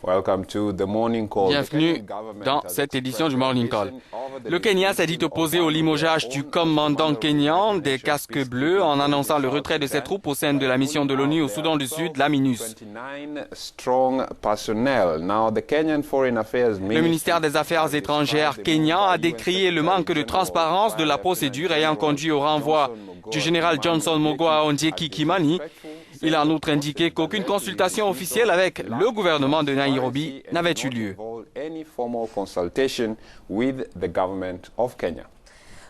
Bienvenue dans cette édition du Morning Call. Le Kenya s'est dit opposé au limogeage du commandant kenyan des casques bleus en annonçant le retrait de ses troupes au sein de la mission de l'ONU au Soudan du Sud, la MINUS. Le ministère des Affaires étrangères kenyan a décrié le manque de transparence de la procédure ayant conduit au renvoi du général Johnson Mogoa Ondieki Kimani. Il a en outre indiqué qu'aucune consultation officielle avec le gouvernement de Nairobi n'avait eu lieu.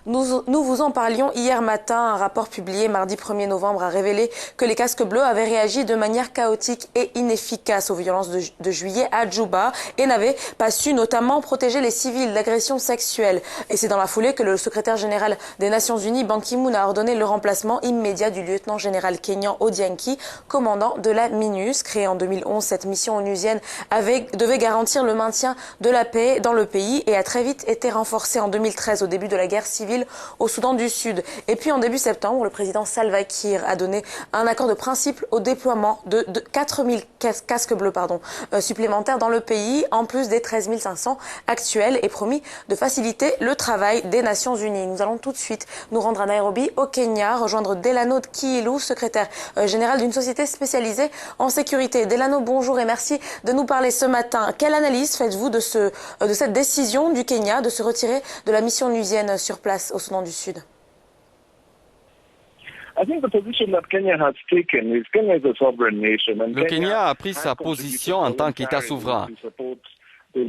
Nous vous en parlions hier matin. Un rapport publié mardi 1er novembre a révélé que les casques bleus avaient réagi de manière chaotique et inefficace aux violences de juillet à Djouba et n'avaient pas su notamment protéger les civils d'agressions sexuelles. Et c'est dans la foulée que le secrétaire général des Nations Unies, Ban Ki-moon, a ordonné le remplacement immédiat du lieutenant-général kenyan Odianki, commandant de la MINUS. Créée en 2011, cette mission onusienne devait garantir le maintien de la paix dans le pays et a très vite été renforcée en 2013 au début de la guerre civile au Soudan du Sud. Et puis en début septembre, le président Salva Kiir a donné un accord de principe au déploiement de 4000 casques bleus supplémentaires dans le pays, en plus des 13 500 actuels, et promis de faciliter le travail des Nations Unies. Nous allons tout de suite nous rendre à Nairobi, au Kenya, rejoindre Delano Kiilu, secrétaire général d'une société spécialisée en sécurité. Delano, bonjour et merci de nous parler ce matin. Quelle analyse faites-vous de cette décision du Kenya de se retirer de la mission onusienne sur place au Soudan du Sud? Le Kenya a pris sa position en tant qu'État souverain. Ce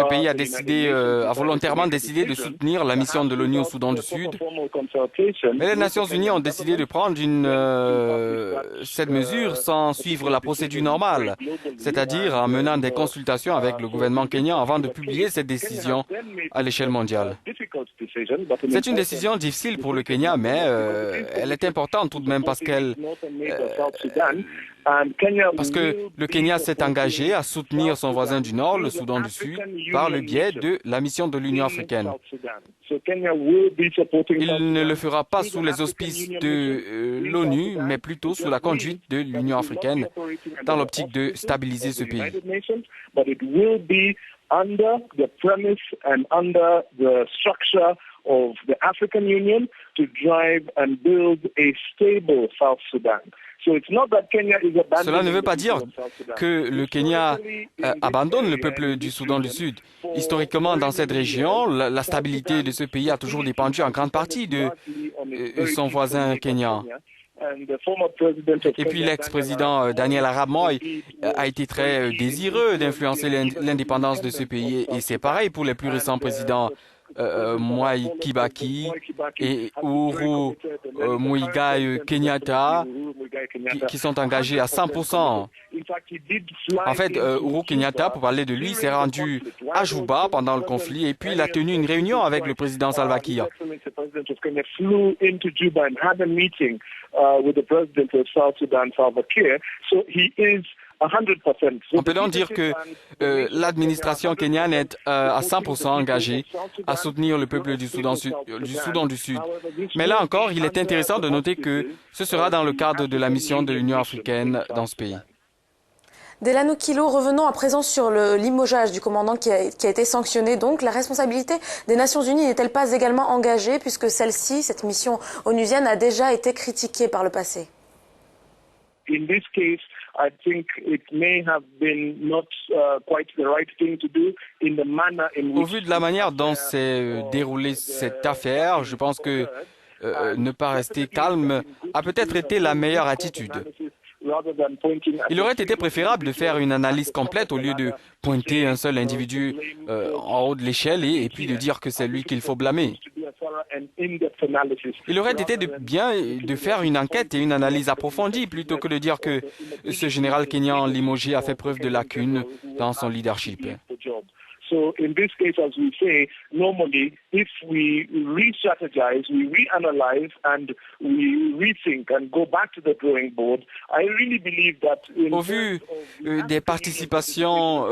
pays a volontairement décidé de soutenir la mission de l'ONU au Soudan du Sud. Mais les Nations Unies ont décidé de prendre cette mesure sans suivre la procédure normale, c'est-à-dire en menant des consultations avec le gouvernement kenyan avant de publier cette décision à l'échelle mondiale. C'est une décision difficile pour le Kenya, mais elle est importante tout de même parce que le Kenya s'est engagé à soutenir son voisin du Nord, le Soudan du Sud, par le biais de la mission de l'Union africaine. Il ne le fera pas sous les auspices de l'ONU, mais plutôt sous la conduite de l'Union africaine, dans l'optique de stabiliser ce pays. Under the premise and under the structure of the African Union to drive and build a stable South Sudan. Cela ne veut pas dire que le Kenya abandonne le peuple du Soudan du Sud. Historiquement, dans cette région, la stabilité de ce pays a toujours dépendu en grande partie de son voisin kenyan. Et puis l'ex-président Daniel Arap Moi a été très désireux d'influencer l'indépendance de ce pays. Et c'est pareil pour les plus récents présidents Mwai Kibaki et Uhuru Muigai Kenyatta qui sont engagés à 100%. En fait, Uhuru Kenyatta, pour parler de lui, s'est rendu à Djouba pendant le conflit et puis il a tenu une réunion avec le président Salva Kiir. On peut donc dire que l'administration kenyane est à 100% engagée à soutenir le peuple du Soudan du Sud. Mais là encore, il est intéressant de noter que ce sera dans le cadre de la mission de l'Union africaine dans ce pays. Delano Kiilu, revenons à présent sur le limogeage du commandant qui a été sanctionné. Donc, la responsabilité des Nations Unies n'est-elle pas également engagée puisque celle-ci, cette mission onusienne, a déjà été critiquée par le passé? In this case, I think it may have been not quite the right thing to do in the manner in which. Au vu de la manière dont s'est déroulée cette affaire, je pense que ne pas rester calme a peut-être été la meilleure attitude. Il aurait été préférable de faire une analyse complète au lieu de pointer un seul individu en haut de l'échelle et puis de dire que c'est lui qu'il faut blâmer. Il aurait été bien de faire une enquête et une analyse approfondie plutôt que de dire que ce général kenyan limogé a fait preuve de lacunes dans son leadership. So in this case, as we say, normally, if we re-strategize, we reanalyze, and we rethink and go back to the drawing board, I really believe that... Au vu des participations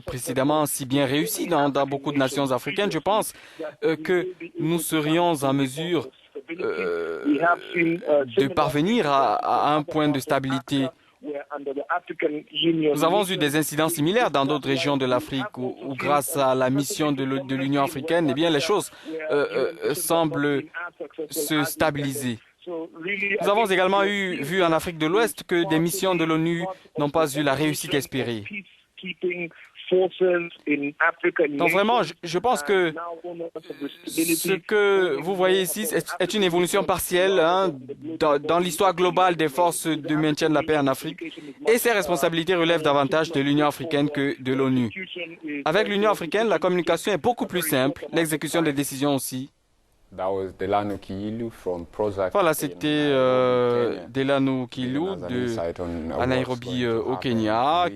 précédemment si bien réussies dans beaucoup de nations africaines, je pense que nous serions en mesure de parvenir à un point de stabilité Nous avons eu des incidents similaires dans d'autres régions de l'Afrique où, grâce à la mission de l'Union africaine, eh bien, les choses semblent se stabiliser. Nous avons également vu en Afrique de l'Ouest que des missions de l'ONU n'ont pas eu la réussite espérée. Donc vraiment, je pense que ce que vous voyez ici est une évolution partielle dans l'histoire globale des forces de maintien de la paix en Afrique, et ces responsabilités relèvent davantage de l'Union africaine que de l'ONU. Avec l'Union africaine, la communication est beaucoup plus simple, l'exécution des décisions aussi. Voilà, c'était Delano Kilu à Nairobi au Kenya.